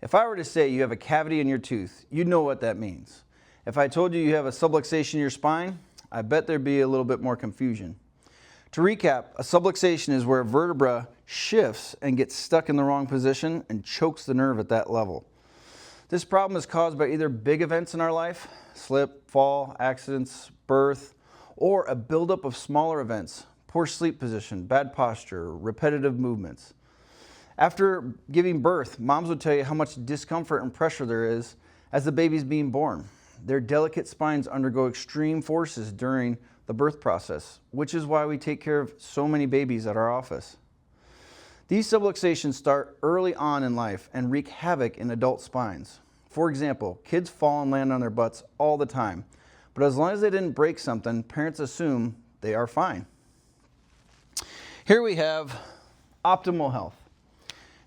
If I were to say you have a cavity in your tooth, you'd know what that means. If I told you you have a subluxation in your spine, I bet there'd be a little bit more confusion. To recap, a subluxation is where a vertebra shifts and gets stuck in the wrong position and chokes the nerve at that level. This problem is caused by either big events in our life, slip, fall, accidents, birth, or a buildup of smaller events, poor sleep position, bad posture, repetitive movements. After giving birth, moms would tell you how much discomfort and pressure there is as the baby's being born. Their delicate spines undergo extreme forces during the birth process, which is why we take care of so many babies at our office. These subluxations start early on in life and wreak havoc in adult spines. For example, kids fall and land on their butts all the time, but as long as they didn't break something, parents assume they are fine. Here we have optimal health.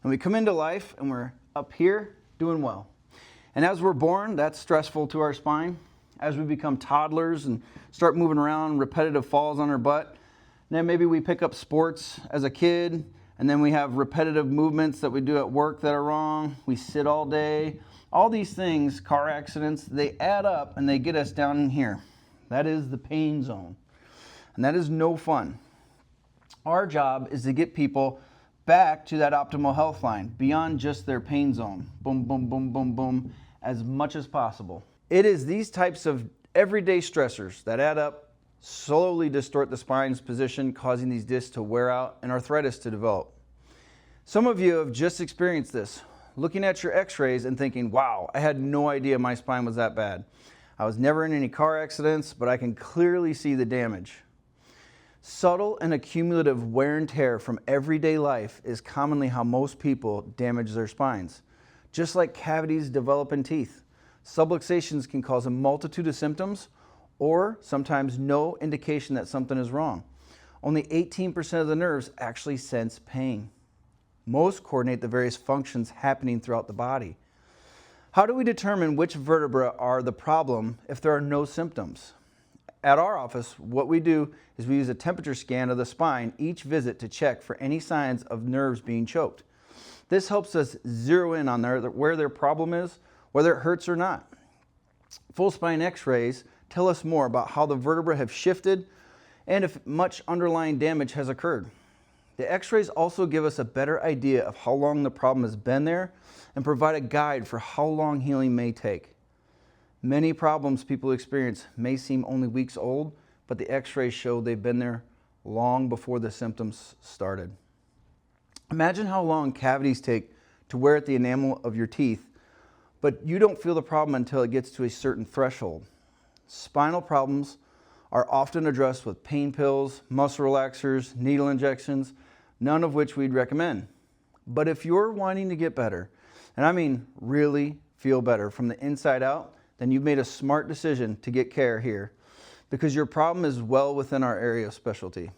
And we come into life and we're up here doing well. And as we're born, that's stressful to our spine. As we become toddlers and start moving around, repetitive falls on our butt. Then maybe we pick up sports as a kid, and then we have repetitive movements that we do at work that are wrong. We sit all day. All these things, car accidents, they add up and they get us down in here. That is the pain zone. And that is no fun. Our job is to get people back to that optimal health line, beyond just their pain zone. Boom, boom, boom, boom, boom, as much as possible. It is these types of everyday stressors that add up, slowly distort the spine's position, causing these discs to wear out and arthritis to develop. Some of you have just experienced this, looking at your x-rays and thinking, wow, I had no idea my spine was that bad. I was never in any car accidents, but I can clearly see the damage. Subtle and accumulative wear and tear from everyday life is commonly how most people damage their spines. Just like cavities develop in teeth, subluxations can cause a multitude of symptoms or sometimes no indication that something is wrong. Only 18% of the nerves actually sense pain. Most coordinate the various functions happening throughout the body. How do we determine which vertebrae are the problem if there are no symptoms? At our office, what we do is we use a temperature scan of the spine each visit to check for any signs of nerves being choked. This helps us zero in on where their problem is, whether it hurts or not. Full spine x-rays tell us more about how the vertebrae have shifted and if much underlying damage has occurred. The x-rays also give us a better idea of how long the problem has been there and provide a guide for how long healing may take. Many problems people experience may seem only weeks old, but the x-rays show they've been there long before the symptoms started. Imagine how long cavities take to wear at the enamel of your teeth, but you don't feel the problem until it gets to a certain threshold. Spinal problems are often addressed with pain pills, muscle relaxers, needle injections, none of which we'd recommend. But if you're wanting to get better, and I mean really feel better from the inside out, then you've made a smart decision to get care here because your problem is well within our area of specialty.